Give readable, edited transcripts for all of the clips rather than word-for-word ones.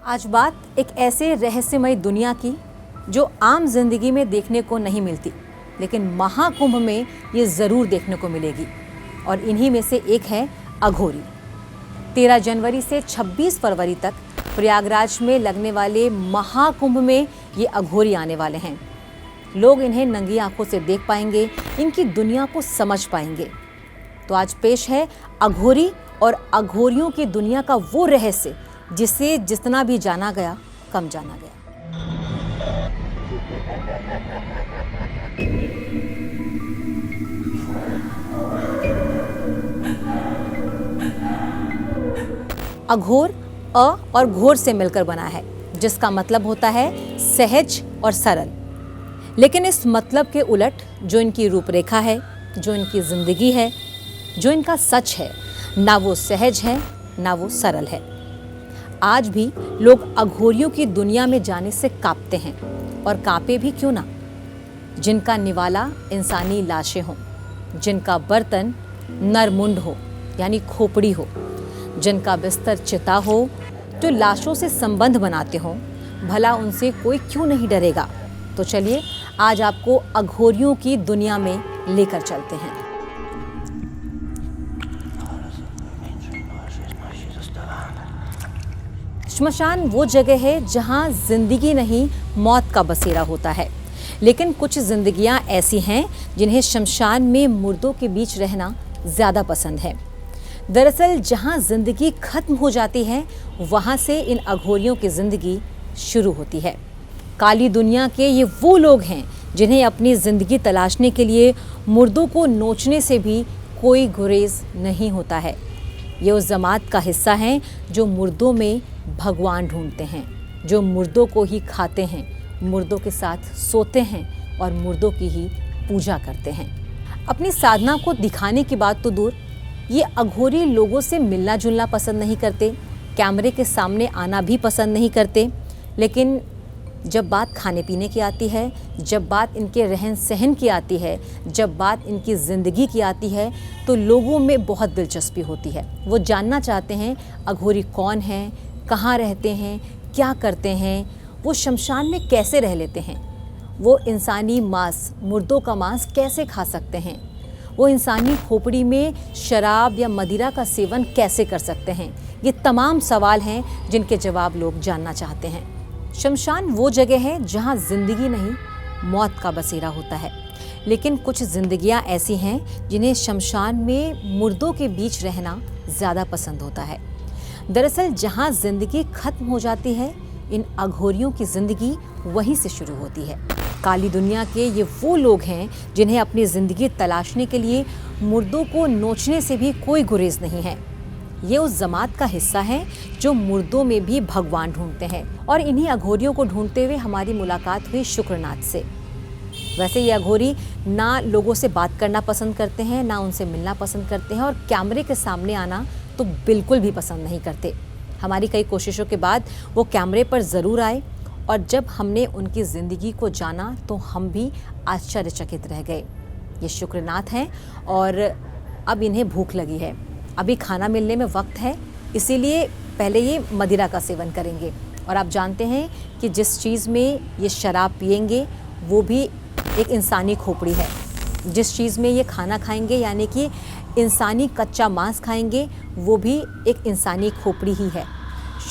आज बात एक ऐसे रहस्यमय दुनिया की जो आम जिंदगी में देखने को नहीं मिलती, लेकिन महाकुंभ में ये ज़रूर देखने को मिलेगी। और इन्हीं में से एक है अघोरी। 13 जनवरी से 26 फरवरी तक प्रयागराज में लगने वाले महाकुंभ में ये अघोरी आने वाले हैं। लोग इन्हें नंगी आंखों से देख पाएंगे, इनकी दुनिया को समझ पाएंगे। तो आज पेश है अघोरी और अघोरियों की दुनिया का वो रहस्य जिसे जितना भी जाना गया कम जाना गया। अघोर अ और घोर से मिलकर बना है, जिसका मतलब होता है सहज और सरल। लेकिन इस मतलब के उलट जो इनकी रूपरेखा है, जो इनकी जिंदगी है, जो इनका सच है, ना वो सहज है ना वो सरल है। आज भी लोग अघोरियों की दुनिया में जाने से कांपते हैं, और कांपे भी क्यों ना। जिनका निवाला इंसानी लाशें हों, जिनका बर्तन नरमुंड हो यानी खोपड़ी हो, जिनका बिस्तर चिता हो, जो लाशों से संबंध बनाते हों, भला उनसे कोई क्यों नहीं डरेगा। तो चलिए आज आपको अघोरियों की दुनिया में लेकर चलते हैं। श्मशान वो जगह है जहां जिंदगी नहीं मौत का बसेरा होता है। लेकिन कुछ जिंदगियां ऐसी हैं जिन्हें शमशान में मुर्दों के बीच रहना ज़्यादा पसंद है। दरअसल जहां जिंदगी खत्म हो जाती है, वहां से इन अघोरियों की जिंदगी शुरू होती है। काली दुनिया के ये वो लोग हैं जिन्हें अपनी ज़िंदगी तलाशने के लिए मुर्दों को नोचने से भी कोई गुरेज नहीं होता है। ये उस जमात का हिस्सा हैं जो मुर्दों में भगवान ढूंढते हैं, जो मुर्दों को ही खाते हैं, मुर्दों के साथ सोते हैं और मुर्दों की ही पूजा करते हैं। अपनी साधना को दिखाने की बात तो दूर, ये अघोरी लोगों से मिलना जुलना पसंद नहीं करते, कैमरे के सामने आना भी पसंद नहीं करते। लेकिन जब बात खाने पीने की आती है, जब बात इनके रहन सहन की आती है, जब बात इनकी ज़िंदगी की आती है, तो लोगों में बहुत दिलचस्पी होती है। वो जानना चाहते हैं अघोरी कौन है, कहाँ रहते हैं, क्या करते हैं, वो शमशान में कैसे रह लेते हैं, वो इंसानी मांस, मुर्दों का मांस कैसे खा सकते हैं, वो इंसानी खोपड़ी में शराब या मदिरा का सेवन कैसे कर सकते हैं। ये तमाम सवाल हैं जिनके जवाब लोग जानना चाहते हैं। शमशान वो जगह है जहाँ ज़िंदगी नहीं मौत का बसेरा होता है। लेकिन कुछ ज़िंदगियाँ ऐसी हैं जिन्हें शमशान में मुर्दों के बीच रहना ज़्यादा पसंद होता है। दरअसल जहाँ ज़िंदगी खत्म हो जाती है, इन अघोरियों की ज़िंदगी वहीं से शुरू होती है। काली दुनिया के ये वो लोग हैं जिन्हें अपनी ज़िंदगी तलाशने के लिए मुर्दों को नोचने से भी कोई गुरेज नहीं है। ये उस जमात का हिस्सा है जो मुर्दों में भी भगवान ढूंढते हैं। और इन्हीं अघोरियों को ढूंढते हुए हमारी मुलाकात हुई शुक्रनाथ से। वैसे ये अघोरी ना लोगों से बात करना पसंद करते हैं, ना उनसे मिलना पसंद करते हैं, और कैमरे के सामने आना तो बिल्कुल भी पसंद नहीं करते। हमारी कई कोशिशों के बाद वो कैमरे पर ज़रूर आए, और जब हमने उनकी ज़िंदगी को जाना तो हम भी आश्चर्यचकित रह गए। ये शुक्रनाथ हैं और अब इन्हें भूख लगी है, अभी खाना मिलने में वक्त है, इसीलिए पहले ये मदिरा का सेवन करेंगे। और आप जानते हैं कि जिस चीज़ में ये शराब पिएंगे वो भी एक इंसानी खोपड़ी है। जिस चीज़ में ये खाना खाएंगे यानी कि इंसानी कच्चा मांस खाएंगे, वो भी एक इंसानी खोपड़ी ही है।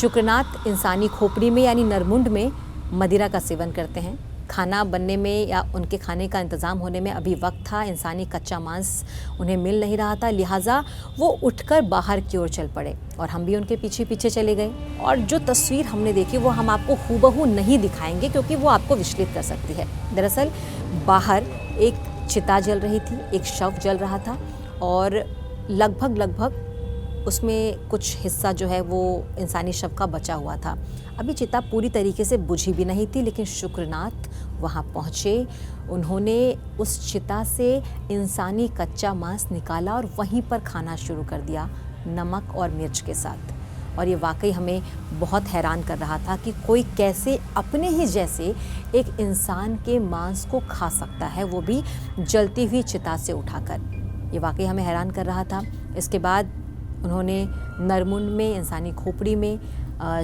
शुक्रनाथ इंसानी खोपड़ी में यानी नरमुंड में मदिरा का सेवन करते हैं। खाना बनने में या उनके खाने का इंतज़ाम होने में अभी वक्त था, इंसानी कच्चा मांस उन्हें मिल नहीं रहा था, लिहाजा वो उठकर बाहर की ओर चल पड़े और हम भी उनके पीछे पीछे चले गए। और जो तस्वीर हमने देखी वो हम आपको हूबहू नहीं दिखाएंगे, क्योंकि वो आपको विचलित कर सकती है। दरअसल बाहर एक चिता जल रही थी, एक शव जल रहा था, और लगभग उसमें कुछ हिस्सा जो है वो इंसानी शव का बचा हुआ था। अभी चिता पूरी तरीके से बुझी भी नहीं थी, लेकिन शुक्रनाथ वहाँ पहुँचे। उन्होंने उस चिता से इंसानी कच्चा मांस निकाला और वहीं पर खाना शुरू कर दिया, नमक और मिर्च के साथ। और ये वाकई हमें बहुत हैरान कर रहा था कि कोई कैसे अपने ही जैसे एक इंसान के मांस को खा सकता है, वो भी जलती हुई चिता से उठाकर। ये वाकई हमें हैरान कर रहा था। इसके बाद उन्होंने नरमुंड में, इंसानी खोपड़ी में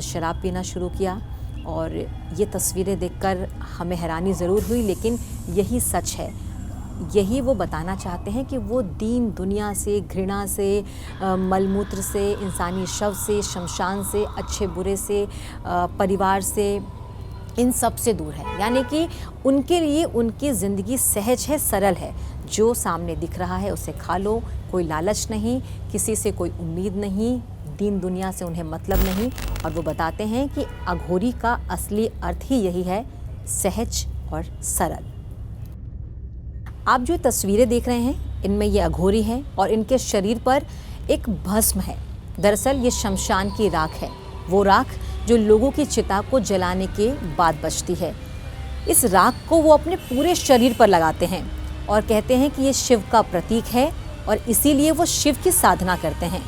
शराब पीना शुरू किया। और ये तस्वीरें देखकर हमें हैरानी ज़रूर हुई, लेकिन यही सच है। यही वो बताना चाहते हैं कि वो दीन दुनिया से, घृणा से, मलमूत्र से, इंसानी शव से, शमशान से, अच्छे बुरे से, परिवार से, इन सब से दूर है। यानी कि उनके लिए उनकी ज़िंदगी सहज है, सरल है। जो सामने दिख रहा है उसे खा लो, कोई लालच नहीं, किसी से कोई उम्मीद नहीं, दीन दुनिया से उन्हें मतलब नहीं। और वो बताते हैं कि अघोरी का असली अर्थ ही यही है, सहज और सरल। आप जो तस्वीरें देख रहे हैं, इनमें ये अघोरी हैं और इनके शरीर पर एक भस्म है। दरअसल ये शमशान की राख है, वो राख जो लोगों की चिता को जलाने के बाद बचती है। इस राख को वो अपने पूरे शरीर पर लगाते हैं और कहते हैं कि ये शिव का प्रतीक है और इसीलिए वो शिव की साधना करते हैं।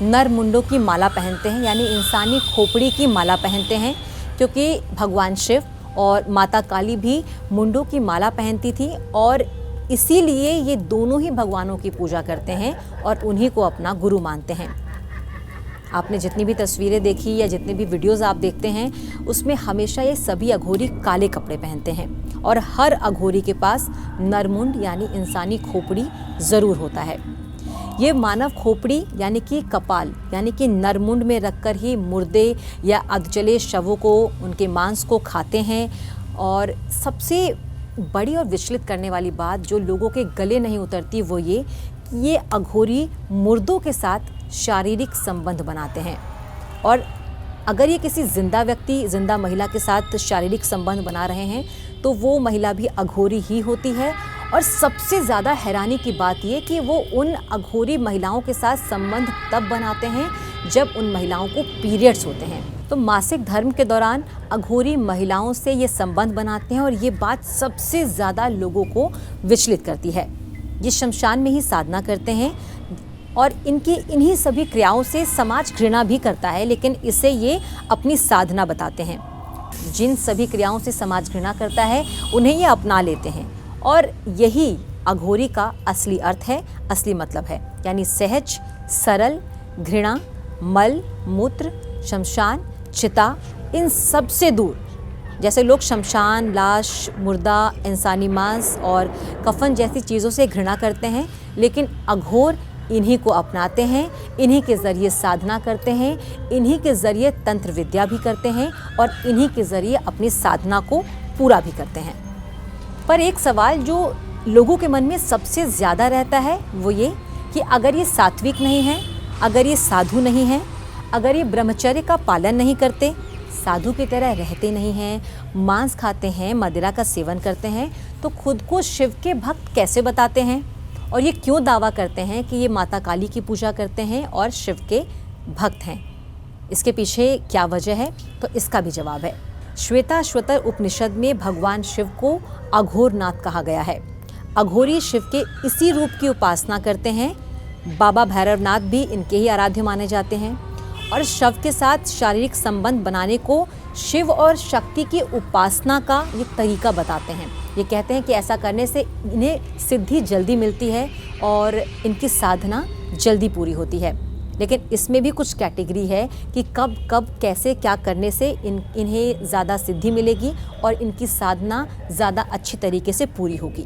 नर मुंडों की माला पहनते हैं, यानी इंसानी खोपड़ी की माला पहनते हैं, क्योंकि भगवान शिव और माता काली भी मुंडों की माला पहनती थी और इसीलिए ये दोनों ही भगवानों की पूजा करते हैं और उन्हीं को अपना गुरु मानते हैं। आपने जितनी भी तस्वीरें देखी या जितने भी वीडियोस आप देखते हैं, उसमें हमेशा ये सभी अघोरी काले कपड़े पहनते हैं और हर अघोरी के पास नरमुंड यानी इंसानी खोपड़ी ज़रूर होता है। ये मानव खोपड़ी यानी कि कपाल यानी कि नरमुंड में रखकर ही मुर्दे या अधजले शवों को, उनके मांस को खाते हैं। और सबसे बड़ी और विचलित करने वाली बात जो लोगों के गले नहीं उतरती वो ये अघोरी मुर्दों के साथ शारीरिक संबंध बनाते हैं। और अगर ये किसी जिंदा व्यक्ति, जिंदा महिला के साथ शारीरिक संबंध बना रहे हैं तो वो महिला भी अघोरी ही होती है। और सबसे ज़्यादा हैरानी की बात ये कि वो उन अघोरी महिलाओं के साथ संबंध तब बनाते हैं जब उन महिलाओं को पीरियड्स होते हैं। तो मासिक धर्म के दौरान अघोरी महिलाओं से ये संबंध बनाते हैं और ये बात सबसे ज़्यादा लोगों को विचलित करती है। ये शमशान में ही साधना करते हैं और इनकी इन्हीं सभी क्रियाओं से समाज घृणा भी करता है, लेकिन इसे ये अपनी साधना बताते हैं। जिन सभी क्रियाओं से समाज घृणा करता है उन्हें ये अपना लेते हैं और यही अघोरी का असली अर्थ है, असली मतलब है। यानी सहज, सरल, घृणा, मल मूत्र, शमशान, चिता, इन सब से दूर। जैसे लोग शमशान, लाश, मुर्दा, इंसानी मांस और कफन जैसी चीज़ों से घृणा करते हैं, लेकिन अघोर इन्हीं को अपनाते हैं, इन्हीं के ज़रिए साधना करते हैं, इन्हीं के ज़रिए तंत्र विद्या भी करते हैं और इन्हीं के ज़रिए अपनी साधना को पूरा भी करते हैं। पर एक सवाल जो लोगों के मन में सबसे ज़्यादा रहता है वो ये कि अगर ये सात्विक नहीं है, अगर ये साधु नहीं है, अगर ये ब्रह्मचर्य का पालन नहीं करते, साधु की तरह रहते नहीं हैं, मांस खाते हैं, मदिरा का सेवन करते हैं, तो खुद को शिव के भक्त कैसे बताते हैं? और ये क्यों दावा करते हैं कि ये माता काली की पूजा करते हैं और शिव के भक्त हैं? इसके पीछे क्या वजह है? तो इसका भी जवाब है। श्वेताश्वतर उपनिषद में भगवान शिव को अघोरनाथ कहा गया है। अघोरी शिव के इसी रूप की उपासना करते हैं। बाबा भैरवनाथ भी इनके ही आराध्य माने जाते हैं और शव के साथ शारीरिक संबंध बनाने को शिव और शक्ति की उपासना का ये तरीका बताते हैं। ये कहते हैं कि ऐसा करने से इन्हें सिद्धि जल्दी मिलती है और इनकी साधना जल्दी पूरी होती है। लेकिन इसमें भी कुछ कैटेगरी है कि कब कब कैसे क्या करने से इन्हें ज़्यादा सिद्धि मिलेगी और इनकी साधना ज़्यादा अच्छी तरीके से पूरी होगी।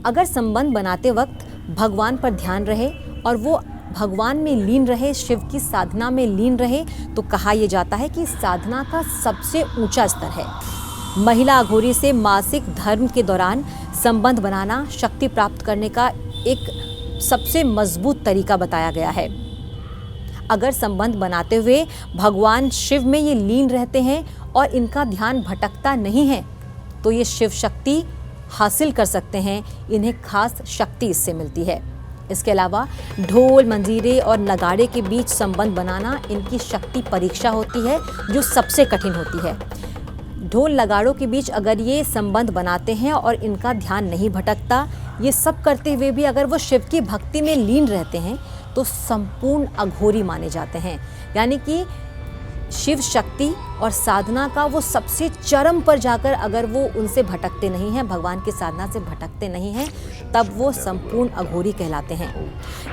अगर संबंध बनाते वक्त भगवान पर ध्यान रहे और वो भगवान में लीन रहे, शिव की साधना में लीन रहे, तो कहा यह जाता है कि साधना का सबसे ऊंचा स्तर है। महिला अघोरी से मासिक धर्म के दौरान संबंध बनाना शक्ति प्राप्त करने का एक सबसे मजबूत तरीका बताया गया है। अगर संबंध बनाते हुए भगवान शिव में ये लीन रहते हैं और इनका ध्यान भटकता नहीं है, तो ये शिव शक्ति हासिल कर सकते हैं। इन्हें खास शक्ति इससे मिलती है। इसके अलावा ढोल, मंजीरे और नगाड़े के बीच संबंध बनाना इनकी शक्ति परीक्षा होती है, जो सबसे कठिन होती है। ढोल नगाड़ों के बीच अगर ये संबंध बनाते हैं और इनका ध्यान नहीं भटकता, ये सब करते हुए भी अगर वो शिव की भक्ति में लीन रहते हैं, तो संपूर्ण अघोरी माने जाते हैं। यानी कि शिव शक्ति और साधना का वो सबसे चरम पर जाकर अगर वो उनसे भटकते नहीं हैं, भगवान की साधना से भटकते नहीं हैं, तब वो संपूर्ण अघोरी कहलाते हैं।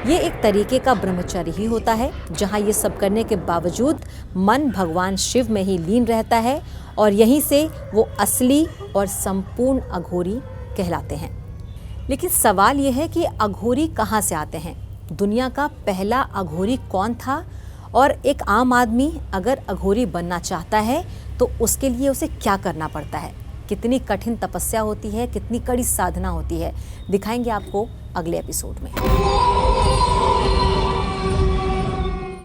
ये एक तरीके का ब्रह्मचर्य ही होता है जहाँ ये सब करने के बावजूद मन भगवान शिव में ही लीन रहता है और यहीं से वो असली और संपूर्ण अघोरी कहलाते हैं। लेकिन सवाल ये है कि अघोरी कहाँ से आते हैं? दुनिया का पहला अघोरी कौन था? और एक आम आदमी अगर अघोरी बनना चाहता है तो उसके लिए उसे क्या करना पड़ता है? कितनी कठिन तपस्या होती है, कितनी कड़ी साधना होती है, दिखाएंगे आपको अगले एपिसोड में।